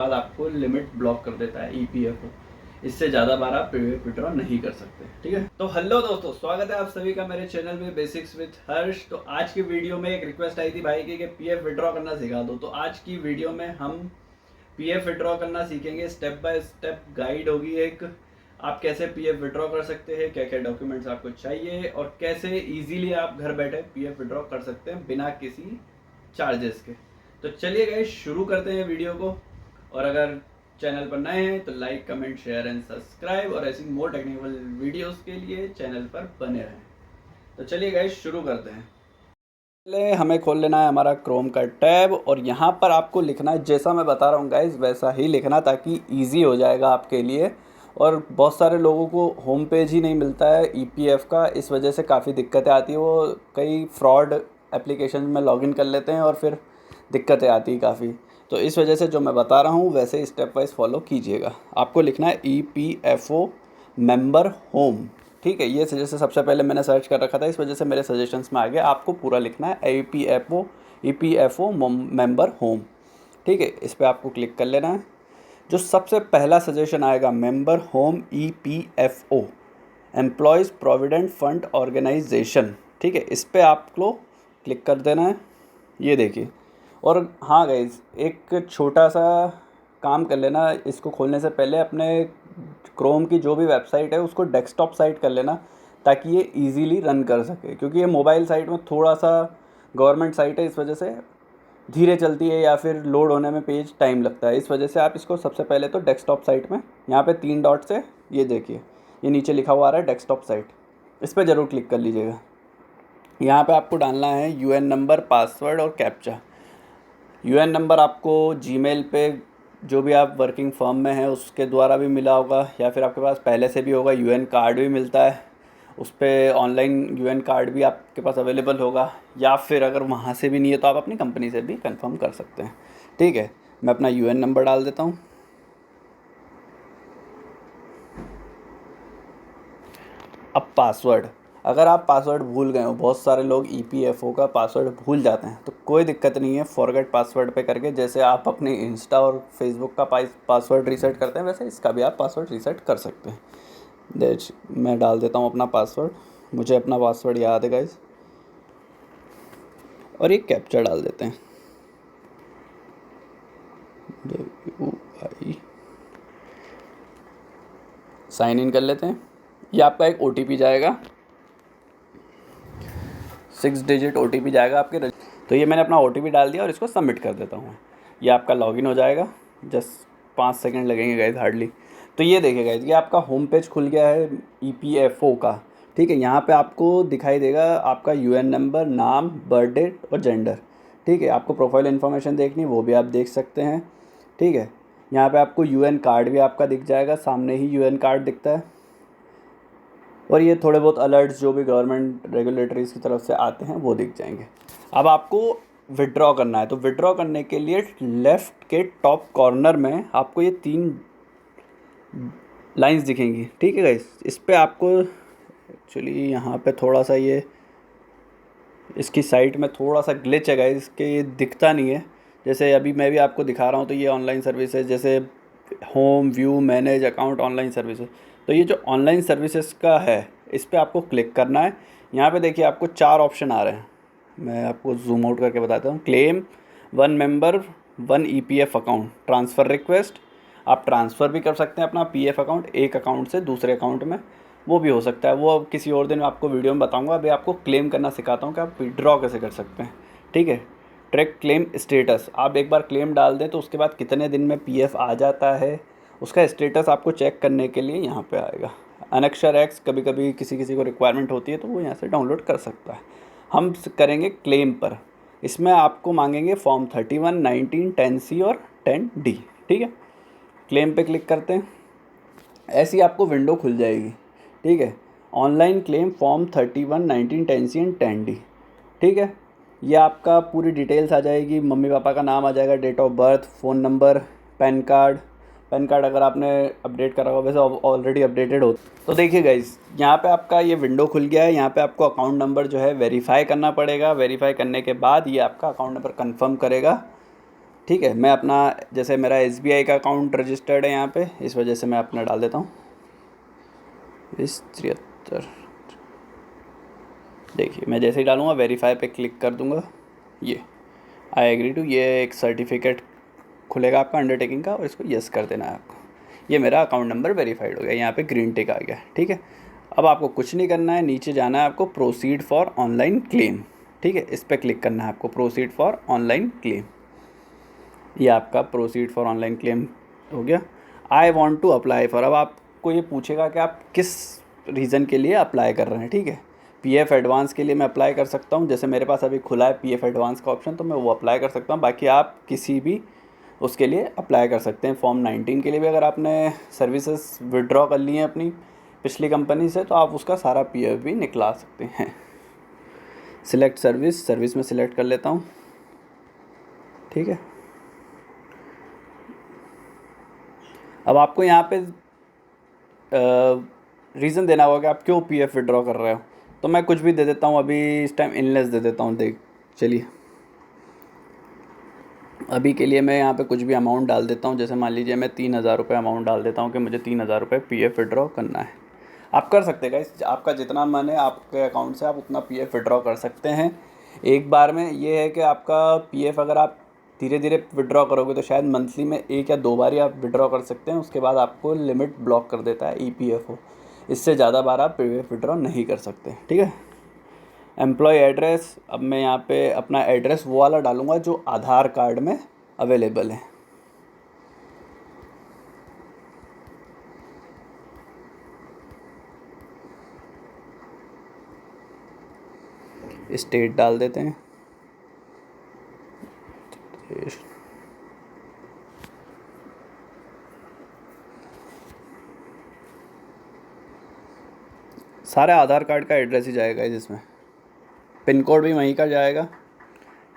बाद आपको limit block कर देता है ईपीएफओ। इससे ज़्यादा बार आप पीएफ विड्रॉ नहीं कर सकते। ठीक है, तो हेलो दोस्तों, स्वागत है आप सभी का मेरे चैनल में बेसिक्स विद हर्ष। तो आज की वीडियो में एक रिक्वेस्ट आई थी भाई की कि पीएफ विड्रॉ करना सिखा दो। तो आज की वीडियो में हम पीएफ विड्रॉ करना सीखेंगे। स्टेप बाय स्टेप गाइड होगी एक, आप कैसे पीएफ विड्रॉ कर सकते हैं, क्या क्या डॉक्यूमेंट्स आपको चाहिए और कैसे इजीली आप घर बैठे पीएफ विड्रॉ कर सकते हैं बिना किसी चार्जेस के। तो चलिए गाइस शुरू करते हैं वीडियो को। और अगर चैनल पर नए हैं तो like, comment, share and subscribe और ऐसी मोर टेक्निकल वीडियोस के लिए चैनल पर बने रहें। तो चलिए गाइस शुरू करते हैं। पहले हमें खोल लेना है हमारा क्रोम का टैब और यहाँ पर आपको लिखना है, जैसा मैं बता रहा हूँ गाइस वैसा ही लिखना, ताकि ईजी हो जाएगा आपके लिए। और बहुत सारे लोगों को होम पेज ही नहीं मिलता है ईपीएफ का, इस वजह से काफ़ी दिक्कतें आती है। वो कई फ्रॉड एप्लीकेशन में लॉगिन कर लेते हैं और फिर दिक्कतें आती हैं काफ़ी। तो इस वजह से जो मैं बता रहा हूँ वैसे स्टेप वाइज फॉलो कीजिएगा। आपको लिखना है ईपीएफओ मेंबर होम। ठीक है, ये जैसे सबसे पहले मैंने सर्च कर रखा था, इस वजह से मेरे सजेशंस में आ गया। आपको पूरा लिखना है ईपीएफओ मेंबर होम। ठीक है, इस पर आपको क्लिक कर लेना है। जो सबसे पहला सजेशन आएगा, member home EPFO employees provident fund organisation. ठीक है, इस पर आपको क्लिक कर देना है। ये देखिए। और हाँ गाइज़, एक छोटा सा काम कर लेना, इसको खोलने से पहले अपने क्रोम की जो भी वेबसाइट है उसको डेस्कटॉप साइट कर लेना, ताकि ये इजीली रन कर सके। क्योंकि ये मोबाइल साइट में थोड़ा सा गवर्नमेंट साइट है, इस वजह से धीरे चलती है या फिर लोड होने में पेज टाइम लगता है। इस वजह से आप इसको सबसे पहले तो डेस्कटॉप साइट में, यहाँ पे 3 डॉट्स है, ये देखिए, ये नीचे लिखा हुआ आ रहा है डेस्कटॉप साइट, इस पर ज़रूर क्लिक कर लीजिएगा। यहाँ पे आपको डालना है यूएन नंबर, पासवर्ड और कैप्चा। यूएन नंबर आपको जीमेल पे जो भी आप वर्किंग फर्म में हैं उसके द्वारा भी मिला होगा, या फिर आपके पास पहले से भी होगा। यूएन कार्ड भी मिलता है, उस पर ऑनलाइन यूएन कार्ड भी आपके पास अवेलेबल होगा, या फिर अगर वहाँ से भी नहीं है तो आप अपनी कंपनी से भी कंफर्म कर सकते हैं। ठीक है, मैं अपना यूएन नंबर डाल देता हूँ। अब पासवर्ड, अगर आप पासवर्ड भूल गए हो, बहुत सारे लोग ईपीएफओ का पासवर्ड भूल जाते हैं, तो कोई दिक्कत नहीं है। फॉरगेट पासवर्ड पे करके, जैसे आप अपने इंस्टा और फेसबुक का पासवर्ड रीसेट करते हैं, वैसे इसका भी आप पासवर्ड रीसेट कर सकते हैं। मैं डाल देता हूँ अपना पासवर्ड, मुझे अपना पासवर्ड याद है गाइस। और एक कैप्चा डाल देते हैं, साइन इन कर लेते हैं। ये आपका एक ओटीपी जाएगा, 6 डिजिट ओटीपी जाएगा आपके। तो ये मैंने अपना ओटीपी डाल दिया और इसको सबमिट कर देता हूँ। ये आपका लॉगिन हो जाएगा, जस्ट 5 सेकंड लगेंगे गाइस, हार्डली। तो ये देखिए गाइस, ये आपका होम पेज खुल गया है ईपीएफओ का। ठीक है, यहाँ पे आपको दिखाई देगा आपका यूएन नंबर, नाम, बर्थ डेट और जेंडर। ठीक है, आपको प्रोफाइल इन्फॉर्मेशन देखनी वो भी आप देख सकते हैं। ठीक है, यहाँ पे आपको यूएन कार्ड भी आपका दिख जाएगा, सामने ही यूएन कार्ड दिखता है। और ये थोड़े बहुत अलर्ट्स जो भी गवर्नमेंट रेगुलेटरीज़ की तरफ से आते हैं वो दिख जाएंगे। अब आपको विड्रॉ करना है, तो विड्रॉ करने के लिए लेफ़्ट के टॉप कॉर्नर में आपको ये 3 लाइंस दिखेंगी। ठीक है गाइस, इस पे आपको एक्चुअली यहाँ पे थोड़ा सा ये इसकी साइट में थोड़ा सा ग्लिच है गाइस, इसके ये दिखता नहीं है। जैसे अभी मैं भी आपको दिखा रहा हूँ, तो ये ऑनलाइन सर्विसेज, जैसे home, view, manage account, online services. तो ये जो ऑनलाइन सर्विसेज का है, इस पर आपको क्लिक करना है। यहाँ पे देखिए आपको 4 ऑप्शन आ रहे हैं, मैं आपको जूम आउट करके बताता हूँ। Claim, 1 member, 1 EPF account, transfer request. आप ट्रांसफ़र भी कर सकते हैं अपना पीएफ अकाउंट एक अकाउंट से दूसरे अकाउंट में, वो भी हो सकता है। वो अब किसी और दिन आपको वीडियो में बताऊँगा। अभी आपको क्लेम करना सिखाता हूँ कि आप विड्रॉ कैसे कर सकते हैं। ठीक है, ट्रैक क्लेम स्टेटस, आप एक बार क्लेम डाल दें तो उसके बाद कितने दिन में पीएफ आ जाता है, उसका स्टेटस आपको चेक करने के लिए यहाँ पे आएगा। अनेक्शर एक्स, कभी कभी किसी किसी को रिक्वायरमेंट होती है तो वो यहाँ से डाउनलोड कर सकता है। हम करेंगे क्लेम पर। इसमें आपको मांगेंगे फॉर्म 31, 19, 10C और 10D। ठीक है, क्लेम पे क्लिक करते हैं, ऐसी आपको विंडो खुल जाएगी। ठीक है, online claim form 31, 19, 10C and 10D। ठीक है, ये आपका पूरी डिटेल्स आ जाएगी, मम्मी पापा का नाम आ जाएगा, date of birth, phone number, PAN card अगर आपने अपडेट करा होगा, वैसे ऑलरेडी अपडेटेड हो। तो देखिए गाइस, यहाँ पे आपका ये विंडो खुल गया है। यहाँ पे आपको अकाउंट नंबर जो है वेरीफाई करना पड़ेगा। वेरीफाई करने के बाद ये आपका अकाउंट नंबर कंफर्म करेगा। ठीक है। मैं अपना जैसे मेरा SBI का अकाउंट रजिस्टर्ड है यहाँ पे, इस वजह से मैं अपना डाल देता हूँ 2073। देखिए मैं जैसे ही डालूँगा वेरीफाई पे क्लिक कर दूँगा, ये आई एग्री टू, ये एक सर्टिफिकेट खुलेगा आपका अंडरटेकिंग का और इसको यस कर देना है आपको। ये मेरा अकाउंट नंबर वेरीफाइड हो गया, यहाँ पे ग्रीन टिक आ गया। ठीक है, अब आपको कुछ नहीं करना है, नीचे जाना है आपको प्रोसीड फॉर ऑनलाइन क्लेम। ठीक है, इस पर क्लिक करना है आपको, प्रोसीड फॉर ऑनलाइन क्लेम। ये आपका प्रोसीड फॉर ऑनलाइन क्लेम हो गया। I want to apply for, अब आपको ये पूछेगा कि आप किस रीज़न के लिए अप्लाई कर रहे हैं। ठीक है, PF एडवांस के लिए मैं अप्लाई कर सकता हूँ, जैसे मेरे पास अभी खुला है PF एडवांस का ऑप्शन, तो मैं वो अप्लाई कर सकता हूँ। बाकी आप किसी भी उसके लिए अप्लाई कर सकते हैं। फॉर्म 19 के लिए भी अगर आपने सर्विसेज विड्रॉ कर ली हैं अपनी पिछली कंपनी से, तो आप उसका सारा PF भी निकला सकते हैं। सिलेक्ट सर्विस, सर्विस में सिलेक्ट कर लेता हूँ। ठीक है, अब आपको यहाँ पे रीज़न देना होगा कि आप क्यों PF विड्रॉ कर रहे हो, तो मैं कुछ भी दे देता हूँ। अभी इस टाइम इलनेस दे देता हूँ। देख चलिए, अभी के लिए मैं यहाँ पे कुछ भी अमाउंट डाल देता हूँ। जैसे मान लीजिए मैं 3000 रुपये अमाउंट डाल देता हूँ कि मुझे 3000 रुपये PF विड्रॉ करना है। आप कर सकते हैं गाइस, आपका जितना मन है आपके अकाउंट से आप उतना PF विड्रॉ कर सकते हैं एक बार में। ये है कि आपका PF अगर आप धीरे धीरे विड्रॉ करोगे तो शायद मंथली में 1 या 2 बार ही आप विड्रॉ कर सकते हैं, उसके बाद आपको लिमिट ब्लॉक कर देता है EPFO। इससे ज़्यादा बार आप PF विड्रॉ नहीं कर सकते। ठीक है, एम्प्लॉय एड्रेस, अब मैं यहाँ पे अपना एड्रेस वो वाला डालूँगा जो आधार कार्ड में अवेलेबल है। स्टेट डाल देते हैं, सारे आधार कार्ड का एड्रेस ही जाएगा जिसमें, पिन कोड भी वहीं का जाएगा।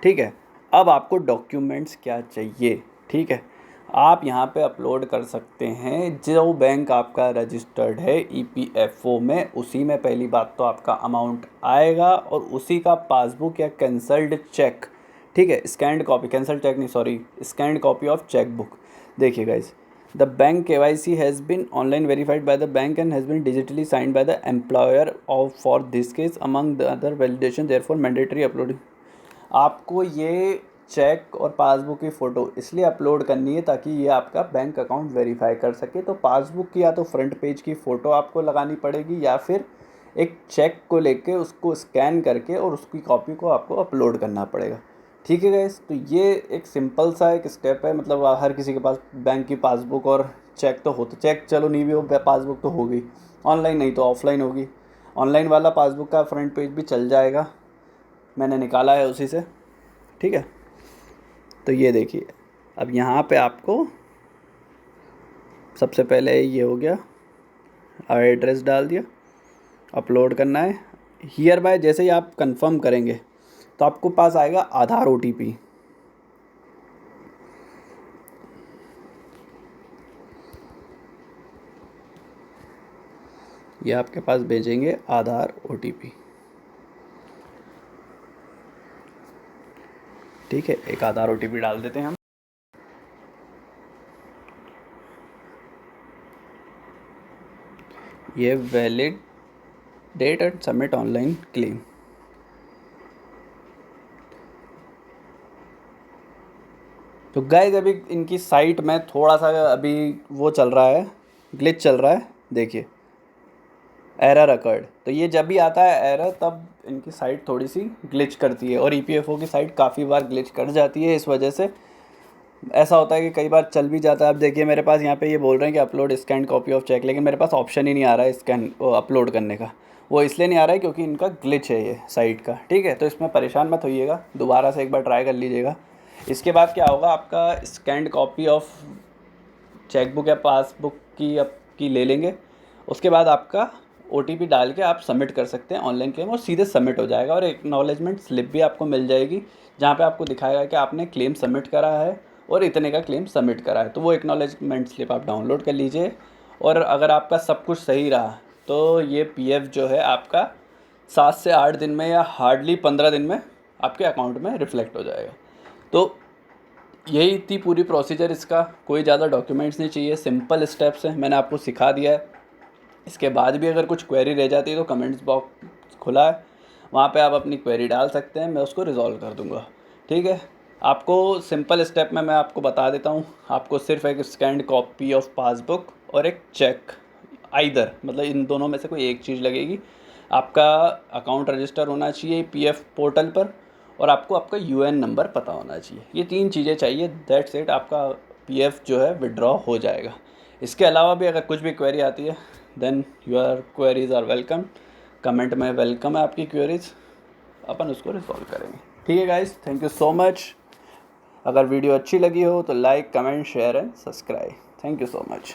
ठीक है, अब आपको डॉक्यूमेंट्स क्या चाहिए। ठीक है, आप यहाँ पे अपलोड कर सकते हैं जो बैंक आपका रजिस्टर्ड है EPFO में, उसी में पहली बात तो आपका अमाउंट आएगा और उसी का पासबुक या कैंसल्ड चेक। ठीक है, स्कैंड कॉपी, कैंसल चेक नहीं sorry, scanned copy of check book. देखिए guys, the bank KYC has been online verified by the bank and has been digitally signed by the employer of for this case among the other validation therefore mandatory uploading. आपको ये check और passbook की photo इसलिए upload करनी है ताकि ये आपका बैंक अकाउंट वेरीफाई कर सके। तो पासबुक की या तो फ्रंट पेज की फ़ोटो आपको लगानी पड़ेगी या फिर एक चेक को लेके उसको स्कैन करके और उसकी कॉपी को आपको अपलोड करना पड़ेगा। ठीक है गाइस, तो ये एक सिंपल सा एक स्टेप है। मतलब हर किसी के पास बैंक की पासबुक और चेक तो हो, तो चेक चलो नहीं भी हो, पासबुक तो होगी, ऑनलाइन नहीं तो ऑफलाइन होगी। ऑनलाइन वाला पासबुक का फ्रंट पेज भी चल जाएगा, मैंने निकाला है उसी से। ठीक है, तो ये देखिए, अब यहाँ पे आपको सबसे पहले ये हो गया, एड्रेस डाल दिया, अपलोड करना है। हियर बाय जैसे ही आप कंफर्म करेंगे तो आपको पास आएगा आधार OTP। ये आपके पास भेजेंगे आधार OTP। ठीक है, एक आधार OTP डाल देते हैं हम। ये valid date and submit online claim. तो गाइस अभी इनकी साइट में थोड़ा सा अभी वो चल रहा है, ग्लिच चल रहा है। देखिए एरर अकर्ड, तो ये जब भी आता है एरर तब इनकी साइट थोड़ी सी ग्लिच करती है और EPFO की साइट काफ़ी बार ग्लिच कर जाती है। इस वजह से ऐसा होता है कि कई बार चल भी जाता है। अब देखिए मेरे पास यहाँ पे ये बोल रहे हैं कि upload scan copy of cheque, लेकिन मेरे पास ऑप्शन ही नहीं आ रहा है स्कैन अपलोड करने का। वो इसलिए नहीं आ रहा है क्योंकि इनका ग्लिच है ये साइट का। ठीक है, तो इसमें परेशान मत होइएगा, दोबारा से एक बार ट्राई कर लीजिएगा। इसके बाद क्या होगा, आपका स्कैंड कॉपी ऑफ चेकबुक या पासबुक की ले लेंगे, उसके बाद आपका OTP डाल के आप सबमिट कर सकते हैं ऑनलाइन क्लेम और सीधे सबमिट हो जाएगा। और एक्नॉलेजमेंट स्लिप भी आपको मिल जाएगी जहाँ पे आपको दिखाएगा कि आपने क्लेम सबमिट करा है और इतने का क्लेम सबमिट करा है। तो वो एक्नॉलेजमेंट स्लिप आप डाउनलोड कर लीजिए और अगर आपका सब कुछ सही रहा तो ये PF जो है आपका 7 से 8 दिन में या हार्डली 15 दिन में आपके अकाउंट में रिफ्लेक्ट हो जाएगा। तो यही थी पूरी प्रोसीजर इसका, कोई ज़्यादा डॉक्यूमेंट्स नहीं चाहिए, सिंपल स्टेप्स हैं, मैंने आपको सिखा दिया है। इसके बाद भी अगर कुछ क्वेरी रह जाती है तो कमेंट्स बॉक्स खुला है, वहाँ पे आप अपनी क्वेरी डाल सकते हैं, मैं उसको रिजॉल्व कर दूँगा। ठीक है, आपको सिंपल स्टेप में मैं आपको बता देता हूँ। आपको सिर्फ एक स्कैन्ड कॉपी ऑफ पासबुक और एक चेक, आइदर मतलब इन दोनों में से कोई एक चीज़ लगेगी। आपका अकाउंट रजिस्टर होना चाहिए पीएफ पोर्टल पर, और आपको आपका यूएन नंबर पता होना चाहिए। ये 3 चीज़ें चाहिए, दैट्स इट, आपका पीएफ जो है विड्रॉ हो जाएगा। इसके अलावा भी अगर कुछ भी क्वेरी आती है then your queries are welcome. Comment में वेलकम है आपकी क्वेरीज, अपन उसको रिजॉल्व करेंगे। ठीक है guys, thank you so much. अगर वीडियो अच्छी लगी हो तो like, comment, share and subscribe. Thank you so much.